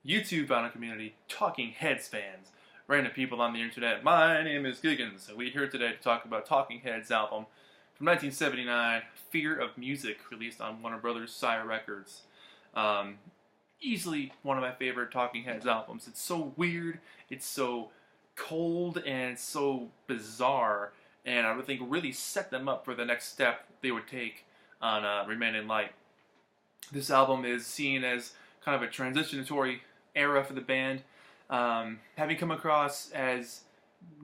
YouTube fandom community, Talking Heads fans, random people on the internet. My name is Giggens, and we're here today to talk about Talking Heads' album from 1979, Fear of Music, released on Warner Brothers Sire Records. Easily one of my favorite Talking Heads albums. It's so weird, it's so cold, and it's so bizarre, and I would think really set them up for the next step they would take on Remain in Light. This album is seen as kind of a transitory era for the band, having come across as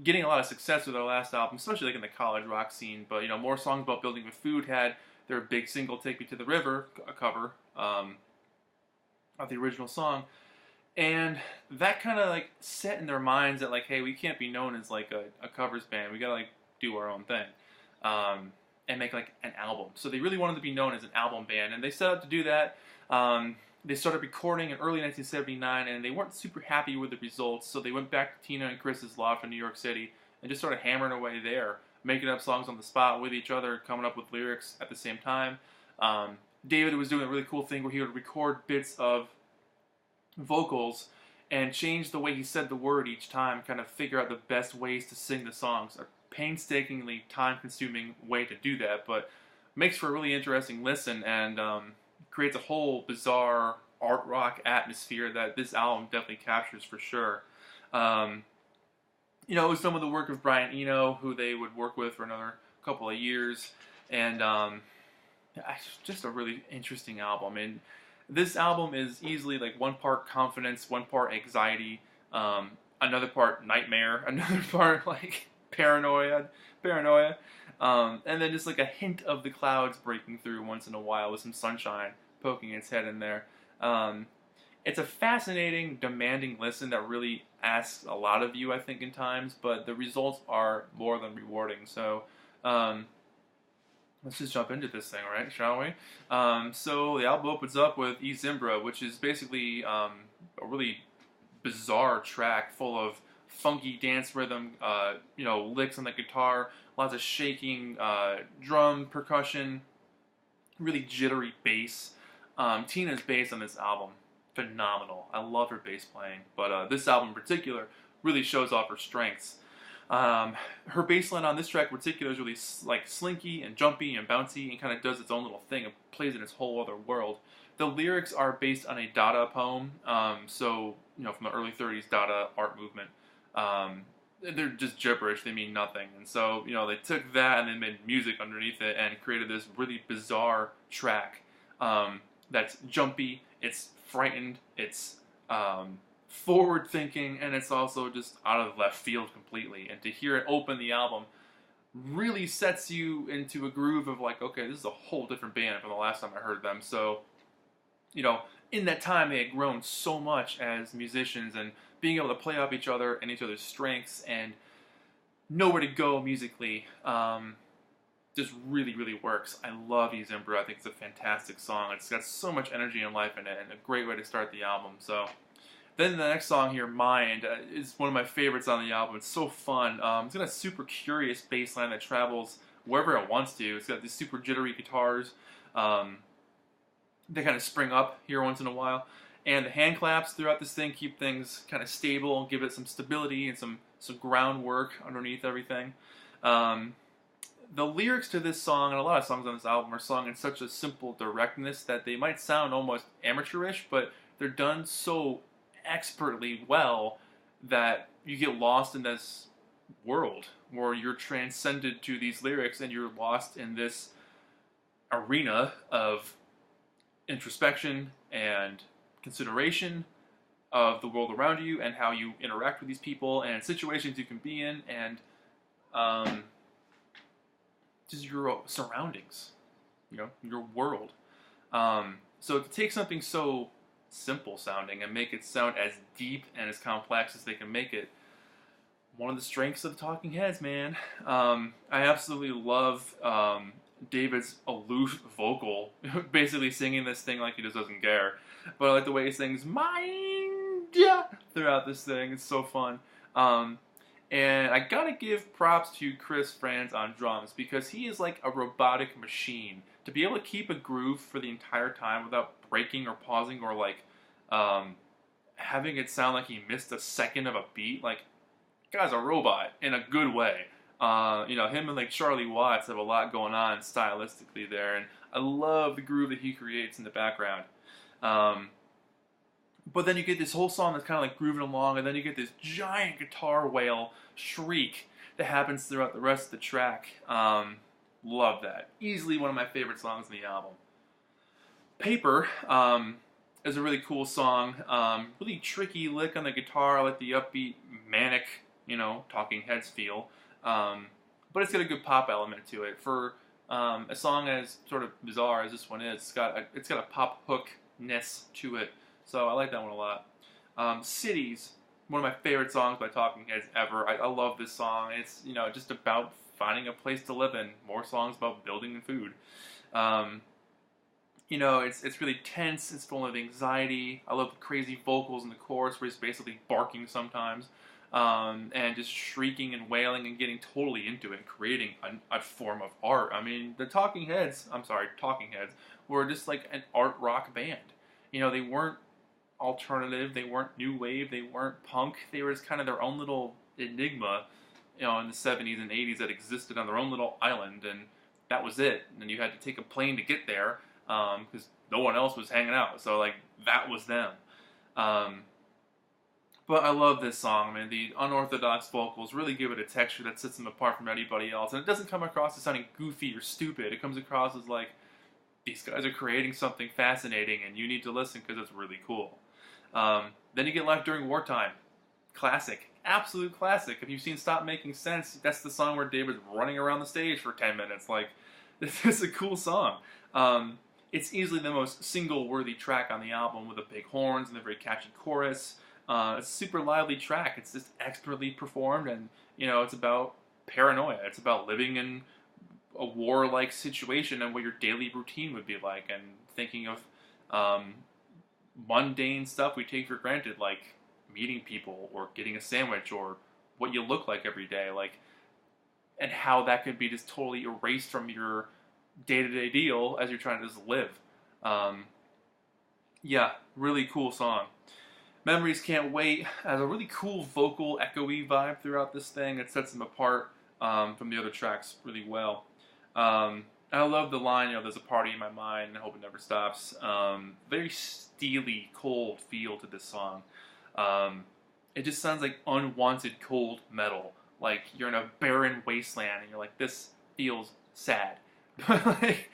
getting a lot of success with their last album, especially like in the college rock scene. But More Songs About Building with Food had their big single "Take Me to the River," a cover of the original song, and that kind of like set in their minds that like, hey, we can't be known as like a covers band. We gotta like do our own thing. And make like an album. So they really wanted to be known as an album band, and they set out to do that. They started recording in early 1979, and they weren't super happy with the results, so they went back to Tina and Chris's loft in New York City and just started hammering away there, making up songs on the spot with each other, coming up with lyrics at the same time. David was doing a really cool thing where he would record bits of vocals and change the way he said the word each time, kind of figure out the best ways to sing the songs. A painstakingly time-consuming way to do that, but makes for a really interesting listen, and creates a whole bizarre art rock atmosphere that this album definitely captures for sure. It was some of the work of Brian Eno, who they would work with for another couple of years, and just a really interesting album. And this album is easily like one part confidence, one part anxiety, another part nightmare, another part like paranoia, and then just like a hint of the clouds breaking through once in a while with some sunshine poking its head in there. It's a fascinating, demanding listen that really asks a lot of you, I think, in times, but the results are more than rewarding. So let's just jump into this thing, right? Shall we? So the album opens up with Simbra, which is basically a really bizarre track full of funky dance rhythm, licks on the guitar, lots of shaking drum percussion, really jittery bass. Tina's bass on this album, phenomenal. I love her bass playing, but this album in particular really shows off her strengths. Her bass line on this track in particular is really like slinky and jumpy and bouncy, and kind of does its own little thing and plays in its whole other world. The lyrics are based on a Dada poem, from the early 30s Dada art movement. They're just gibberish, they mean nothing. And so, they took that and then made music underneath it and created this really bizarre track that's jumpy, it's frightened, it's forward-thinking, and it's also just out of left field completely. And to hear it open the album really sets you into a groove of like, okay, this is a whole different band from the last time I heard them. So, in that time they had grown so much as musicians and being able to play off each other and each other's strengths and know where to go musically just really, really works. I love Simbra. I think it's a fantastic song. It's got so much energy and life in it, and a great way to start the album. So then the next song here, Mind, is one of my favorites on the album. It's so fun. It's got a super curious bass line that travels wherever it wants to. It's got these super jittery guitars. They kind of spring up here once in a while. And the hand claps throughout this thing keep things kind of stable, give it some stability and some groundwork underneath everything. The lyrics to this song, and a lot of songs on this album, are sung in such a simple directness that they might sound almost amateurish, but they're done so expertly well that you get lost in this world where you're transcended to these lyrics and you're lost in this arena of introspection and consideration of the world around you and how you interact with these people and situations you can be in, and just your surroundings, your world. So to take something so simple sounding and make it sound as deep and as complex as they can make it, one of the strengths of the Talking Heads, man. I absolutely love David's aloof vocal, basically singing this thing like he just doesn't care. But I like the way he sings "Mind" throughout this thing. It's so fun. And I gotta give props to Chris Franz on drums, because he is like a robotic machine. To be able to keep a groove for the entire time without breaking or pausing or like having it sound like he missed a second of a beat, like, guy's a robot in a good way. You know, him and like Charlie Watts have a lot going on stylistically there, and I love the groove that he creates in the background. But then you get this whole song that's kind of like grooving along, and then you get this giant guitar wail shriek that happens throughout the rest of the track. Love that. Easily one of my favorite songs in the album. Paper is a really cool song. Really tricky lick on the guitar, like the upbeat, manic, you know, Talking Heads feel. But it's got a good pop element to it. For a song as sort of bizarre as this one is, it's got a pop hookness to it. So I like that one a lot. Cities, one of my favorite songs by Talking Heads ever. I love this song. It's, you know, just about finding a place to live in. More songs about building and food. You know, it's really tense. It's full of anxiety. I love the crazy vocals in the chorus where he's basically barking sometimes. And just shrieking and wailing and getting totally into it and creating a form of art. I mean, the Talking Heads were just like an art rock band. You know, they weren't alternative, they weren't new wave, they weren't punk. They were just kind of their own little enigma, you know, in the 70s and 80s that existed on their own little island, and that was it. And you had to take a plane to get there because no one else was hanging out. So, like, that was them. But I love this song, man. The unorthodox vocals really give it a texture that sets them apart from anybody else. And it doesn't come across as sounding goofy or stupid. It comes across as like, these guys are creating something fascinating and you need to listen because it's really cool. Then you get Life During Wartime. Classic. Absolute classic. If you've seen Stop Making Sense, that's the song where David's running around the stage for 10 minutes. Like, this is a cool song. It's easily the most single-worthy track on the album with the big horns and the very catchy chorus. It's a super lively track. It's just expertly performed, and you know, it's about paranoia. It's about living in a war-like situation and what your daily routine would be like, and thinking of mundane stuff we take for granted, like meeting people or getting a sandwich or what you look like every day, like, and how that could be just totally erased from your day-to-day deal as you're trying to just live. Yeah, really cool song. Memories Can't Wait has a really cool vocal, echoey vibe throughout this thing. It sets them apart from the other tracks really well. I love the line, you know, there's a party in my mind, I hope it never stops. Very steely, cold feel to this song. It just sounds like unwanted cold metal. Like you're in a barren wasteland and you're like, this feels sad. Like,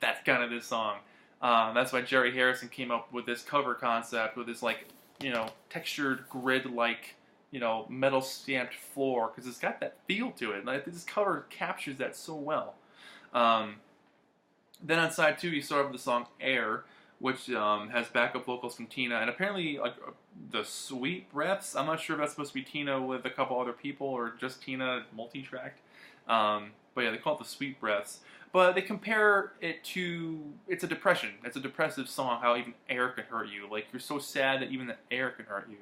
that's kind of this song. That's why Jerry Harrison came up with this cover concept with this, like, you know, textured grid-like, you know, metal stamped floor, because it's got that feel to it. Like, this cover captures that so well. Then on side 2, you start with the song Air, which has backup vocals from Tina, and apparently like the Sweet Breaths. I'm not sure if that's supposed to be Tina with a couple other people or just Tina multi-tracked. But yeah, they call it the Sweet Breaths. But they compare it to, it's a depression. It's a depressive song, how even air can hurt you. Like, you're so sad that even the air can hurt you.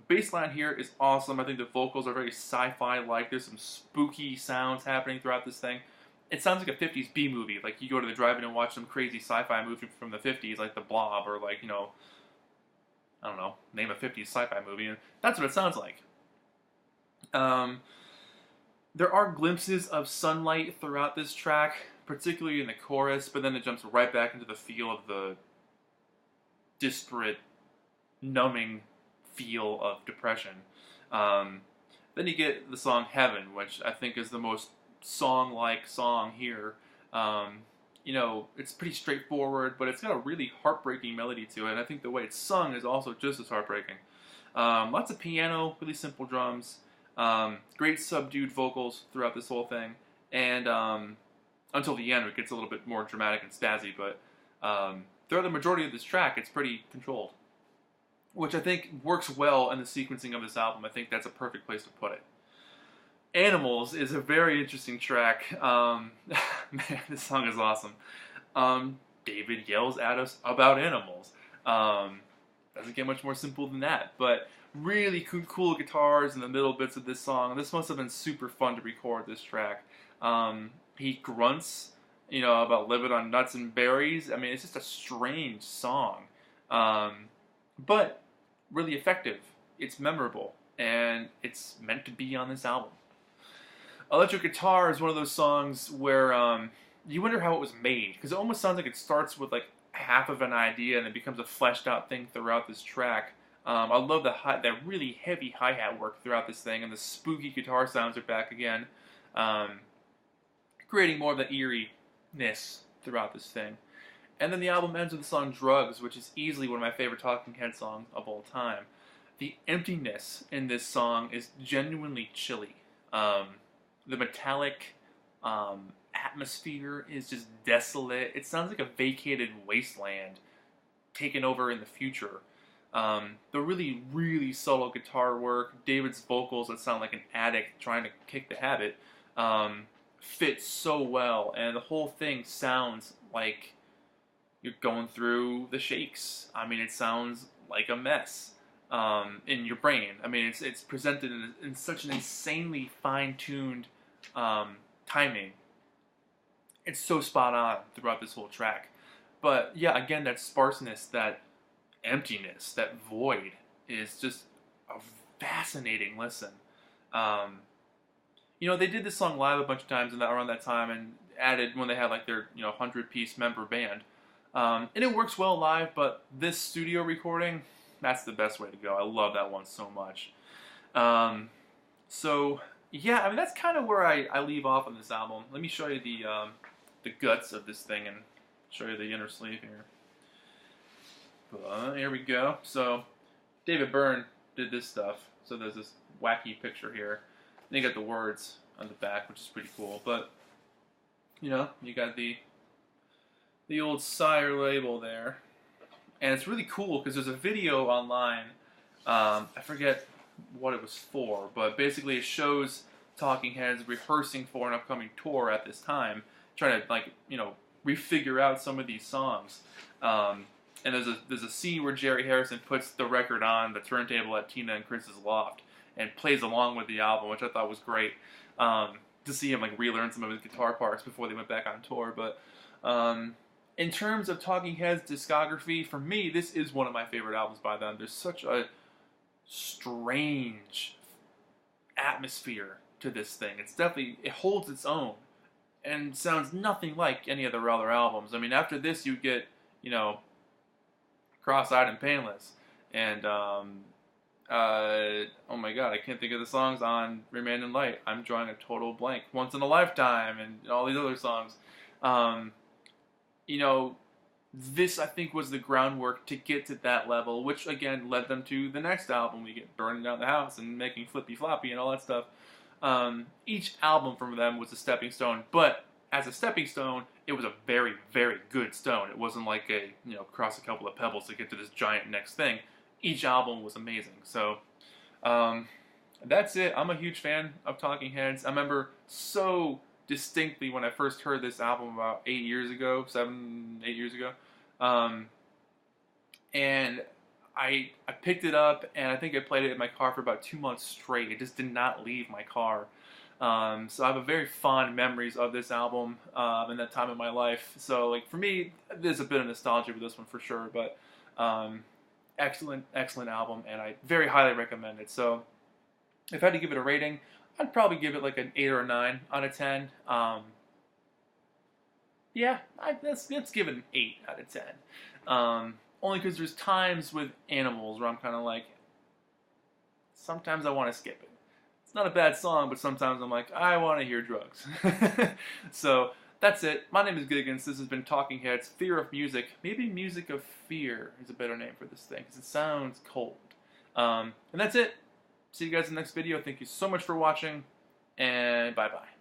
Bass line here is awesome. I think the vocals are very sci-fi-like. There's some spooky sounds happening throughout this thing. It sounds like a 50s B-movie. Like, you go to the drive-in and watch some crazy sci-fi movie from the 50s, like The Blob, or like, you know, I don't know, name a 50s sci-fi movie. And that's what it sounds like. There are glimpses of sunlight throughout this track, particularly in the chorus, but then it jumps right back into the feel of the disparate, numbing feel of depression. Then you get the song Heaven, which I think is the most song-like song here. You know, it's pretty straightforward, but it's got a really heartbreaking melody to it, and I think the way it's sung is also just as heartbreaking. Lots of piano, really simple drums. Great subdued vocals throughout this whole thing, and until the end, it gets a little bit more dramatic and spazzy, but throughout the majority of this track, it's pretty controlled, which I think works well in the sequencing of this album. I think that's a perfect place to put it. Animals is a very interesting track. Man, this song is awesome. David yells at us about animals. Doesn't get much more simple than that, but really cool guitars in the middle bits of this song. This must have been super fun to record this track. He grunts, you know, about living on nuts and berries. I mean, it's just a strange song. But really effective. It's memorable, and it's meant to be on this album. Electric Guitar is one of those songs where you wonder how it was made, because it almost sounds like it starts with like half of an idea and it becomes a fleshed out thing throughout this track. I love that really heavy hi-hat work throughout this thing, and the spooky guitar sounds are back again, creating more of the eeriness throughout this thing. And then the album ends with the song Drugs, which is easily one of my favorite Talking Heads songs of all time. The emptiness in this song is genuinely chilly. The metallic atmosphere is just desolate. It sounds like a vacated wasteland taken over in the future. The really, really subtle guitar work, David's vocals that sound like an addict trying to kick the habit, fit so well, and the whole thing sounds like you're going through the shakes. I mean, it sounds like a mess in your brain. I mean, it's presented in such an insanely fine-tuned timing. It's so spot on throughout this whole track. But yeah, again, that sparseness, that emptiness, that void is just a fascinating listen. You know, they did this song live a bunch of times around that time, and added when they had like their 100-piece member band. And it works well live, but this studio recording, that's the best way to go. I love that one so much. So yeah, I mean, that's kind of where I leave off on this album. Let me show you the guts of this thing and show you the inner sleeve here. Here we go. So David Byrne did this stuff. So there's this wacky picture here. And you got the words on the back, which is pretty cool. But you got the old Sire label there, and it's really cool because there's a video online. I forget what it was for, but basically it shows Talking Heads rehearsing for an upcoming tour at this time, trying to refigure out some of these songs. And there's a scene where Jerry Harrison puts the record on the turntable at Tina and Chris's loft and plays along with the album, which I thought was great. To see him relearn some of his guitar parts before they went back on tour. But in terms of Talking Heads discography, for me, this is one of my favorite albums by them. There's such a strange atmosphere to this thing. It holds its own and sounds nothing like any of their other albums. I mean, after this, you get, Cross-Eyed and Painless, and oh my god, I can't think of the songs on Remain in Light. I'm drawing a total blank. Once in a Lifetime, and all these other songs. This, I think, was the groundwork to get to that level, which, again, led them to the next album. We get Burning Down the House and Making Flippy Floppy and all that stuff. Each album from them was a stepping stone, but as a stepping stone, it was a very, very good stone. It wasn't like cross a couple of pebbles to get to this giant next thing. Each album was amazing. So, that's it. I'm a huge fan of Talking Heads. I remember so distinctly when I first heard this album about 8 years ago, 7, 8 years ago. And I picked it up, and I think I played it in my car for about 2 months straight. It just did not leave my car. So I have a very fond memories of this album in that time of my life. So, for me, there's a bit of nostalgia with this one for sure. But excellent, excellent album, and I very highly recommend it. So if I had to give it a rating, I'd probably give it an 8 or a 9 out of 10. Yeah, let's give it an 8 out of 10. Only because there's times with Animals where I'm kind of sometimes I want to skip it. It's not a bad song, but sometimes I'm I want to hear Drugs. So that's it. My name is Giggens. This has been Talking Heads, Fear of Music. Maybe Music of Fear is a better name for this thing, because it sounds cold. And that's it. See you guys in the next video. Thank you so much for watching, and bye-bye.